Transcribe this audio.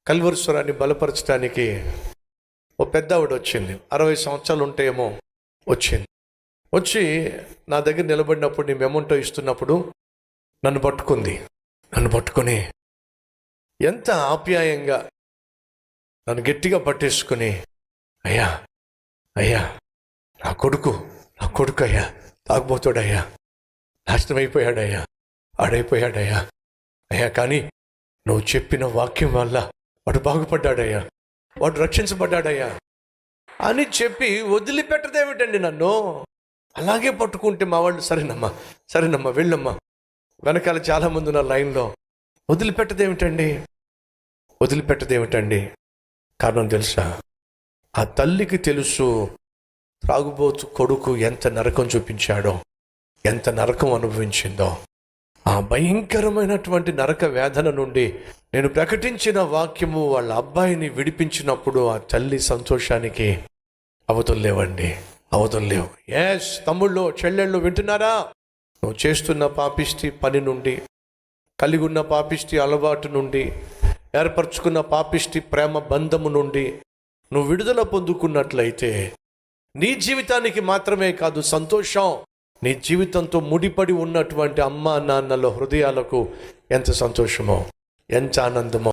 Calvary బలపరచడానికి ఓ పెద్ద ఆవిడ వచ్చింది. 60 సంవత్సరాలు ఉంటాయేమో. వచ్చి నా దగ్గర నిలబడినప్పుడు, నీ మెమోంటో ఇస్తున్నప్పుడు నన్ను పట్టుకొని ఎంత ఆప్యాయంగా నన్ను గట్టిగా పట్టేసుకుని, అయ్యా నా కొడుకు అయ్యా, తాగుబోతాడయ్యా, నాశనం అయిపోయాడయ్యా, ఆడైపోయాడయ్యా అయ్యా, కానీ నువ్వు చెప్పిన వాక్యం వల్ల వాడు బాగుపడ్డాడయ్యా, వాడు రక్షించబడ్డాడయ్యా అని చెప్పి వదిలిపెట్టదేమిటండి నన్ను. అలాగే పట్టుకుంటే మా వాళ్ళు సరేనమ్మా వెళ్ళమ్మా, వెనకాల చాలామంది ఉన్న లైన్లో. వదిలిపెట్టదేమిటండి కారణం తెలుసా? ఆ తల్లికి తెలుసు త్రాగుబోతు కొడుకు ఎంత నరకం చూపించాడో, ఎంత నరకం అనుభవించిందో. ఆ భయంకరమైనటువంటి నరక వేదన నుండి నేను ప్రకటించిన వాక్యము వాళ్ళ అబ్బాయిని విడిపించినప్పుడు ఆ తల్లి సంతోషానికి అవతలేవు. ఎస్ తమ్ముళ్ళు, చెల్లెళ్ళు వింటున్నారా? నువ్వు చేస్తున్న పాపిష్టి పని నుండి, కలిగి ఉన్న పాపిష్టి అలవాటు నుండి, ఏర్పరచుకున్న పాపిష్టి ప్రేమ బంధము నుండి నువ్వు విడుదల పొందుకున్నట్లయితే నీ జీవితానికి మాత్రమే కాదు సంతోషం, నీ జీవితంతో ముడిపడి ఉన్నటువంటి అమ్మా నాన్నల హృదయాలకు ఎంత సంతోషమో, ఎంత ఆనందమో.